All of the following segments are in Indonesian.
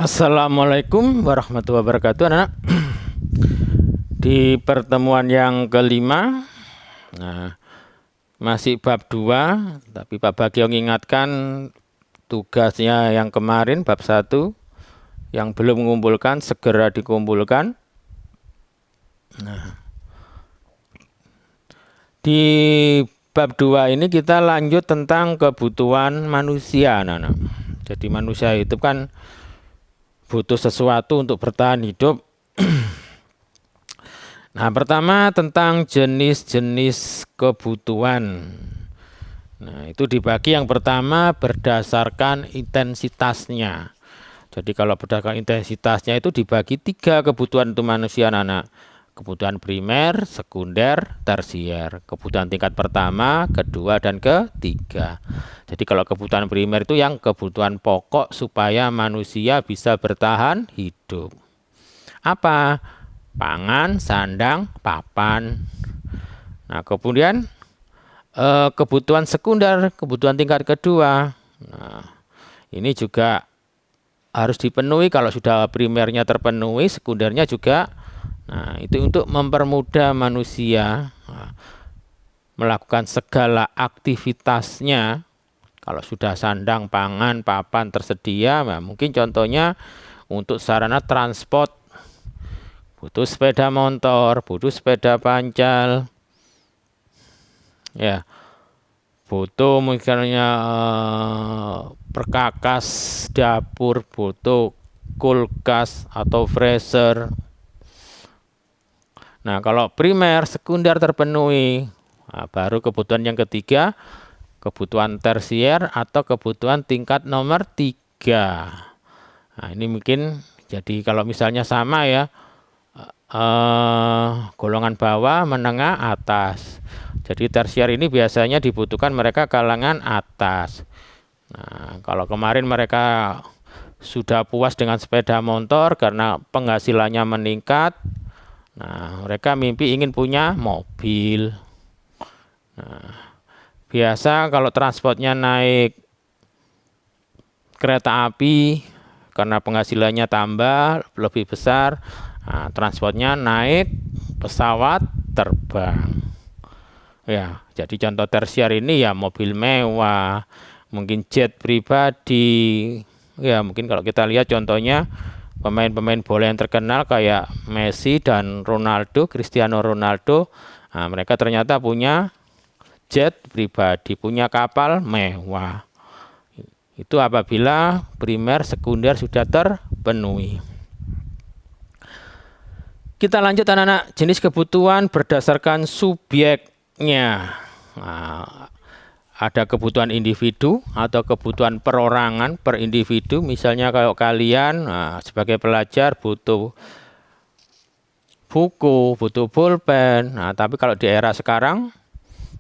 Assalamualaikum warahmatullahi wabarakatuh, anak. Di pertemuan yang kelima, nah, masih bab 2, tapi Pak Bagio mengingatkan tugasnya yang kemarin bab 1 yang belum mengumpulkan segera dikumpulkan. Nah, di bab 2 ini kita lanjut tentang kebutuhan manusia, anak-anak. Jadi manusia itu kan butuh sesuatu untuk bertahan hidup. Nah, pertama tentang jenis-jenis kebutuhan. Nah, itu dibagi yang pertama berdasarkan intensitasnya. Jadi kalau berdasarkan intensitasnya itu dibagi 3 kebutuhan untuk manusia, anak. Kebutuhan primer, sekunder, tersier. Kebutuhan tingkat pertama, kedua, dan ketiga. Jadi kalau kebutuhan primer itu yang kebutuhan pokok supaya manusia bisa bertahan hidup. Apa? Pangan, sandang, papan. Nah, kemudian kebutuhan sekunder, kebutuhan tingkat kedua. Nah, ini juga harus dipenuhi. Kalau sudah primernya terpenuhi, sekundernya juga. Nah, itu untuk mempermudah manusia melakukan segala aktivitasnya. Kalau sudah sandang, pangan, papan tersedia, nah mungkin contohnya untuk sarana transport, butuh sepeda motor, butuh sepeda pancal, ya, butuh misalnya perkakas dapur, butuh kulkas atau freezer. Nah, kalau primer, sekunder terpenuhi, nah, baru kebutuhan yang ketiga, kebutuhan tersier atau kebutuhan tingkat nomor 3. Nah, ini mungkin jadi kalau misalnya sama ya, golongan bawah, menengah, atas. Jadi tersier ini biasanya dibutuhkan mereka kalangan atas. Nah, kalau kemarin mereka sudah puas dengan sepeda motor karena penghasilannya meningkat. Nah, mereka mimpi ingin punya mobil. Nah, biasa kalau transportnya naik kereta api karena penghasilannya tambah lebih besar. Nah, transportnya naik pesawat terbang. Ya, jadi contoh tersier ini ya mobil mewah, mungkin jet pribadi. Ya, mungkin kalau kita lihat contohnya pemain-pemain bola yang terkenal kayak Messi dan Ronaldo, Cristiano Ronaldo, nah, mereka ternyata punya jet pribadi, punya kapal mewah. Itu apabila primer, sekunder sudah terpenuhi. Kita lanjut anak-anak, jenis kebutuhan berdasarkan subjeknya. Nah, ada kebutuhan individu atau kebutuhan perorangan per individu. Misalnya kalau kalian sebagai pelajar butuh buku, butuh pulpen. Nah, tapi kalau di era sekarang,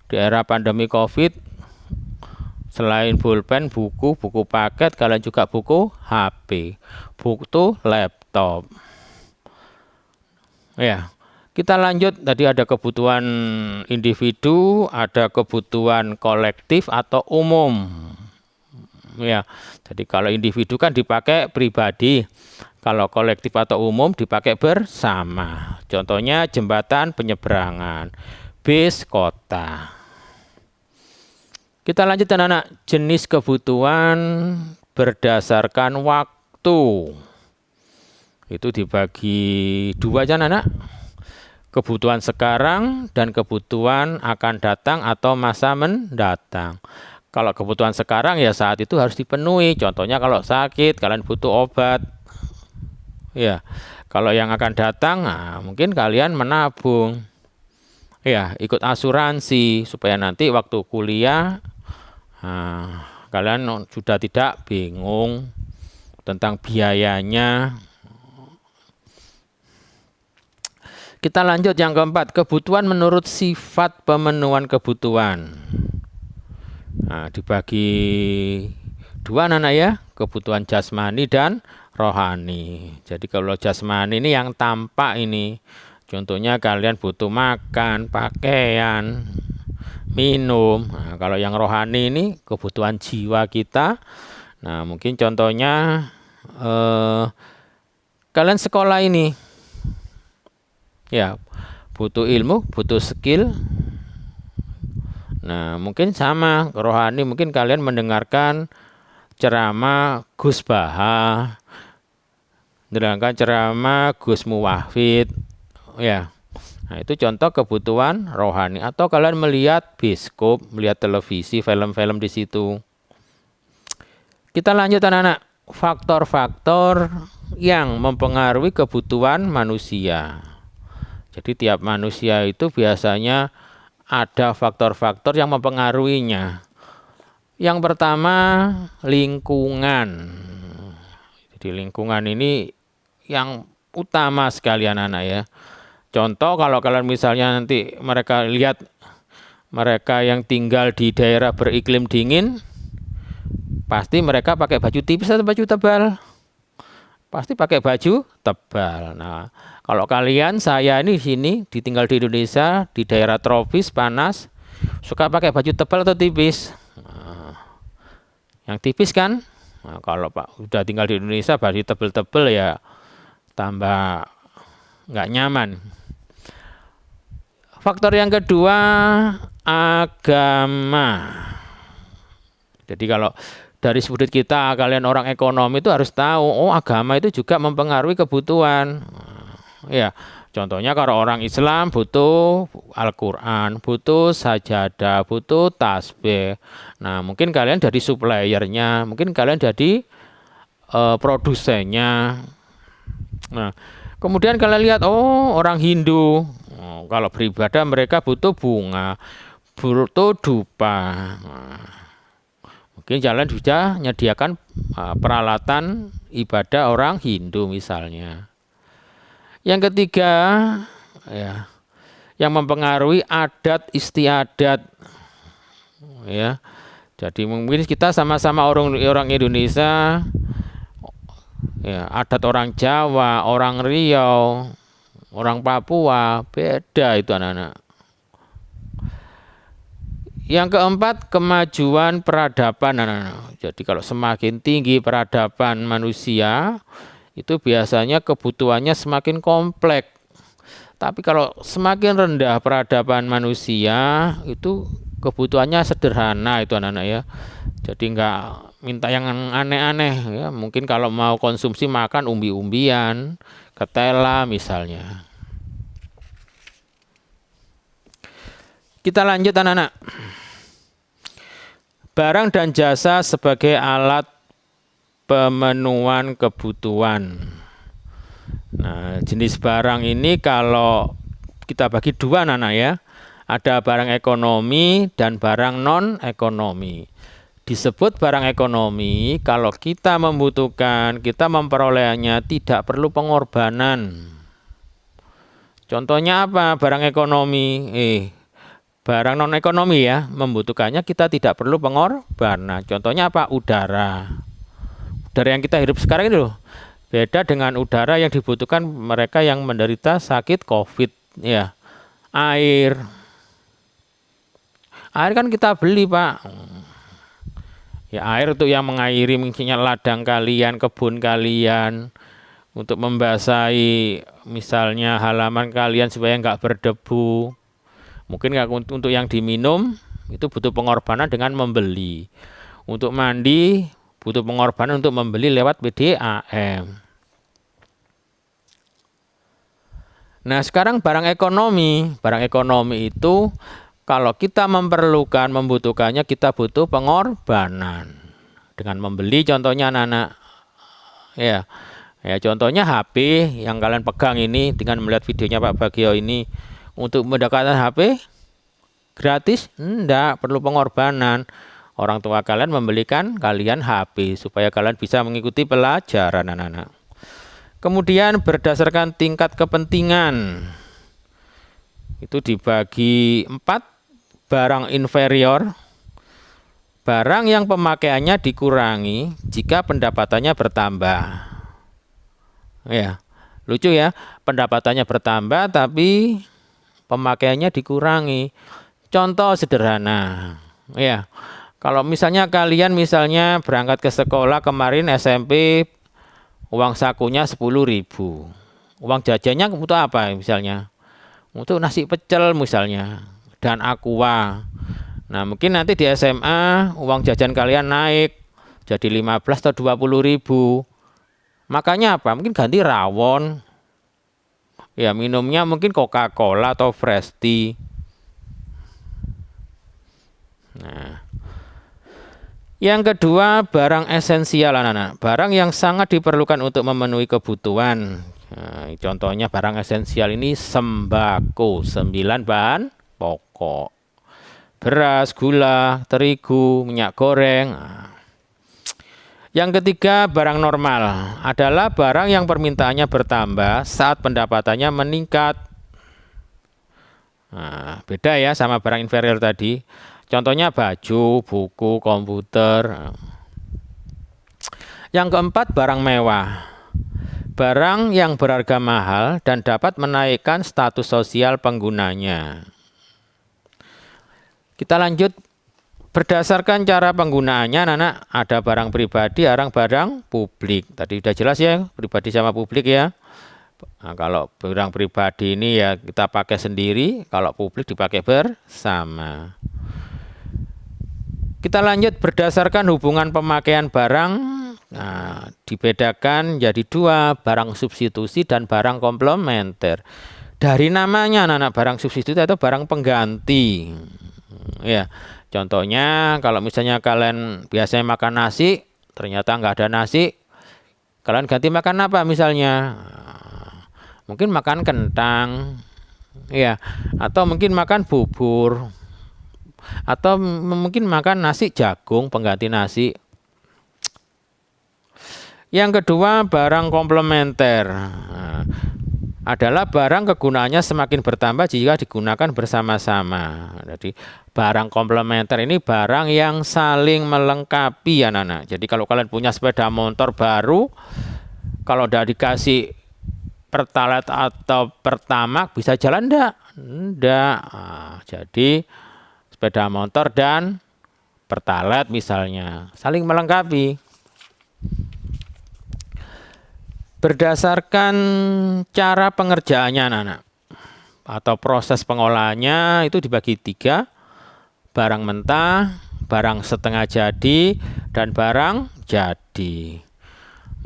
di era pandemi COVID, selain pulpen, buku paket, kalian juga buku HP, buku laptop. Ya. Kita lanjut, tadi ada kebutuhan individu, ada kebutuhan kolektif atau umum. Ya, jadi kalau individu kan dipakai pribadi, kalau kolektif atau umum dipakai bersama. Contohnya jembatan penyeberangan, bis kota. Kita lanjut anak-anak, jenis kebutuhan berdasarkan waktu. Itu dibagi 2 aja anak-anak. Kebutuhan sekarang dan kebutuhan akan datang atau masa mendatang. Kalau kebutuhan sekarang ya saat itu harus dipenuhi. Contohnya kalau sakit, kalian butuh obat. Ya, kalau yang akan datang, nah, mungkin kalian menabung. Ya, ikut asuransi supaya nanti waktu kuliah, kalian sudah tidak bingung tentang biayanya. Kita lanjut yang keempat, kebutuhan menurut sifat pemenuhan kebutuhan. Nah, dibagi 2 anak ya, kebutuhan jasmani dan rohani. Jadi kalau jasmani ini yang tampak ini, contohnya kalian butuh makan, pakaian, minum. Nah, kalau yang rohani ini kebutuhan jiwa kita. Nah, mungkin contohnya kalian sekolah ini ya butuh ilmu, butuh skill. Nah, mungkin sama rohani, mungkin kalian mendengarkan ceramah Gus Baha, mendengarkan ceramah Gus Muwahhid, ya. Nah, itu contoh kebutuhan rohani. Atau kalian melihat bioskop, melihat televisi, film-film di situ. Kita lanjut anak-anak, faktor-faktor yang mempengaruhi kebutuhan manusia. Jadi tiap manusia itu biasanya ada faktor-faktor yang mempengaruhinya. Yang pertama, lingkungan. Jadi lingkungan ini yang utama sekali anak-anak ya. Contoh kalau kalian misalnya nanti mereka lihat mereka yang tinggal di daerah beriklim dingin, pasti mereka pakai baju tipis atau baju tebal? Pasti pakai baju tebal. Nah, kalau kalian, saya ini di sini, ditinggal di Indonesia, di daerah tropis, panas, suka pakai baju tebal atau tipis? Nah, yang tipis kan? Nah, kalau Pak udah tinggal di Indonesia, baju tebal-tebal ya tambah nggak nyaman. Faktor yang kedua, agama. Jadi kalau dari sudut kita, kalian orang ekonomi itu harus tahu, oh agama itu juga mempengaruhi kebutuhan. Ya, contohnya kalau orang Islam butuh Al-Quran, butuh sajadah, butuh tasbih. Nah, mungkin kalian jadi suppliernya, mungkin kalian jadi produsennya. Nah, kemudian kalian lihat, oh orang Hindu, kalau beribadah mereka butuh bunga, butuh dupa. Nah, mungkin kalian sudah menyediakan peralatan ibadah orang Hindu misalnya. Yang ketiga, ya, yang mempengaruhi adat istiadat, ya. Jadi mungkin kita sama-sama orang Indonesia, ya, adat orang Jawa, orang Riau, orang Papua, beda itu anak-anak. Yang keempat, kemajuan peradaban anak-anak. Jadi kalau semakin tinggi peradaban manusia, itu biasanya kebutuhannya semakin kompleks. Tapi kalau semakin rendah peradaban manusia, itu kebutuhannya sederhana itu anak-anak ya. Jadi nggak minta yang aneh-aneh ya. Mungkin kalau mau konsumsi makan umbi-umbian, ketela misalnya. Kita lanjut anak-anak. Barang dan jasa sebagai alat pemenuhan kebutuhan. Nah, jenis barang ini kalau kita bagi dua anak-anak ya. Ada barang ekonomi dan barang non-ekonomi. Disebut barang ekonomi kalau kita membutuhkan, kita memperolehnya tidak perlu pengorbanan. Contohnya apa? Barang ekonomi, barang non-ekonomi ya, membutuhkannya kita tidak perlu pengorbanan. Contohnya apa? Udara. Udara yang kita hidup sekarang ini loh, beda dengan udara yang dibutuhkan mereka yang menderita sakit COVID ya. Air kan kita beli Pak. Ya air untuk yang mengairi misalnya ladang kalian, kebun kalian, untuk membasahi misalnya halaman kalian supaya nggak berdebu. Mungkin nggak untuk yang diminum itu butuh pengorbanan dengan membeli. Untuk mandi butuh pengorbanan untuk membeli lewat PDAM. Nah sekarang barang ekonomi itu kalau kita memerlukan, membutuhkannya kita butuh pengorbanan. Dengan membeli contohnya anak-anak. Ya contohnya HP yang kalian pegang ini dengan melihat videonya Pak Bagio ini. Untuk mendapatkan HP gratis? Enggak, perlu pengorbanan. Orang tua kalian membelikan kalian HP supaya kalian bisa mengikuti pelajaran anak-anak. Kemudian berdasarkan tingkat kepentingan. Itu dibagi 4, barang inferior. Barang yang pemakaiannya dikurangi jika pendapatannya bertambah. Ya, lucu ya, pendapatannya bertambah tapi pemakaiannya dikurangi. Contoh sederhana, ya, kalau misalnya kalian berangkat ke sekolah kemarin SMP uang sakunya 10.000. Uang jajannya untuk apa misalnya? Untuk nasi pecel misalnya dan aqua. Nah, mungkin nanti di SMA uang jajan kalian naik jadi 15 atau 20.000. Makanya apa? Mungkin ganti rawon. Ya, minumnya mungkin Coca-Cola atau Fresh Tea. Nah, yang kedua, barang esensial anak-anak. Barang yang sangat diperlukan untuk memenuhi kebutuhan. Nah, contohnya barang esensial ini sembako, 9 bahan pokok. Beras, gula, terigu, minyak goreng. Nah, yang ketiga, barang normal adalah barang yang permintaannya bertambah saat pendapatannya meningkat. Nah, beda ya sama barang inferior tadi. Contohnya baju, buku, komputer. Yang keempat, barang mewah. Barang yang berharga mahal dan dapat menaikkan status sosial penggunanya. Kita lanjut. Berdasarkan cara penggunaannya, anak-anak, ada barang pribadi, ada barang publik. Tadi sudah jelas ya, pribadi sama publik ya. Nah, kalau barang pribadi ini ya kita pakai sendiri, kalau publik dipakai bersama. Kita lanjut berdasarkan hubungan pemakaian barang. Nah, dibedakan jadi dua, barang substitusi dan barang komplementer. Dari namanya anak-anak, barang substitusi atau barang pengganti. Ya. Contohnya kalau misalnya kalian biasanya makan nasi, ternyata nggak ada nasi, kalian ganti makan apa misalnya? Mungkin makan kentang, ya, atau mungkin makan bubur, atau mungkin makan nasi jagung pengganti nasi. Yang kedua, barang komplementer. Adalah barang kegunaannya semakin bertambah jika digunakan bersama-sama. Jadi barang komplementer ini barang yang saling melengkapi ya anak-anak. Jadi kalau kalian punya sepeda motor baru, kalau udah dikasih pertalite atau pertamax bisa jalan enggak? Enggak. Nah, jadi sepeda motor dan pertalite misalnya saling melengkapi. Berdasarkan cara pengerjaannya anak-anak atau proses pengolahannya itu dibagi 3, barang mentah, barang setengah jadi, dan barang jadi.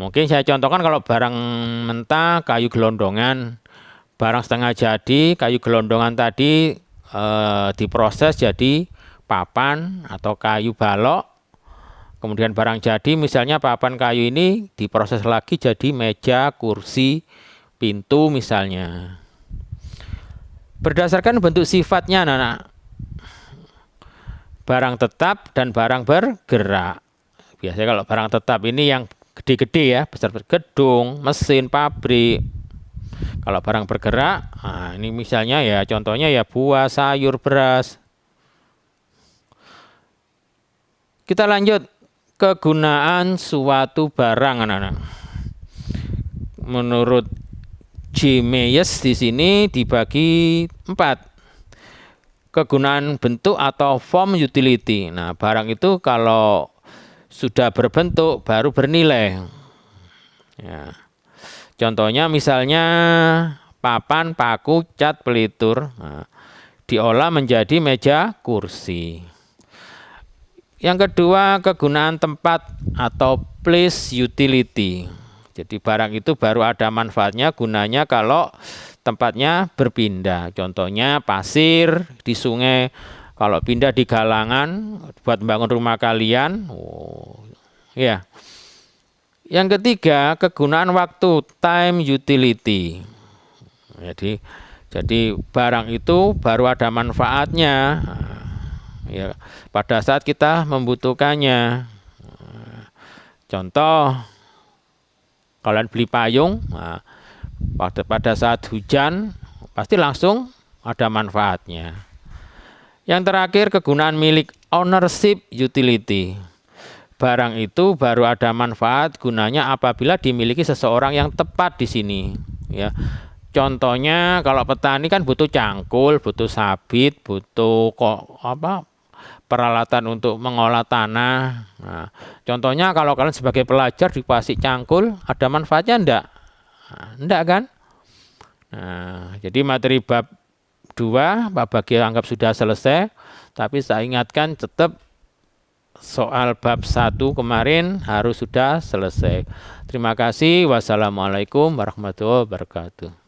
Mungkin saya contohkan kalau barang mentah kayu gelondongan, barang setengah jadi kayu gelondongan tadi diproses jadi papan atau kayu balok. Kemudian barang jadi misalnya papan kayu ini diproses lagi jadi meja, kursi, pintu misalnya. Berdasarkan bentuk sifatnya anak-anak, barang tetap dan barang bergerak. Biasanya kalau barang tetap ini yang gede-gede ya, besar gedung, mesin, pabrik. Kalau barang bergerak, nah ini misalnya ya contohnya ya buah, sayur, beras. Kita lanjut. Kegunaan suatu barang anak-anak. Menurut J. Mayes di sini dibagi 4. Kegunaan bentuk atau form utility. Nah, barang itu kalau sudah berbentuk baru bernilai. Ya. Contohnya misalnya papan, paku, cat, pelitur. Nah, diolah menjadi meja, kursi. Yang kedua, kegunaan tempat atau place utility. Jadi barang itu baru ada manfaatnya, gunanya kalau tempatnya berpindah. Contohnya pasir di sungai, kalau pindah di galangan buat membangun rumah kalian. Ya. Yang ketiga, kegunaan waktu, time utility. Jadi barang itu baru ada manfaatnya. Ya, pada saat kita membutuhkannya. Contoh, kalian beli payung, nah, pada saat hujan pasti langsung ada manfaatnya. Yang terakhir, kegunaan milik, ownership utility. Barang itu baru ada manfaat gunanya apabila dimiliki seseorang yang tepat di sini. Ya. Contohnya kalau petani kan butuh cangkul, butuh sabit, butuh peralatan untuk mengolah tanah. Nah, contohnya kalau kalian sebagai pelajar di Pasik Cangkul, ada manfaatnya enggak? Nah, enggak kan? Nah, jadi materi bab 2 Pak Bagio anggap sudah selesai, tapi saya ingatkan tetap soal bab 1 kemarin harus sudah selesai. Terima kasih. Wassalamualaikum warahmatullahi wabarakatuh.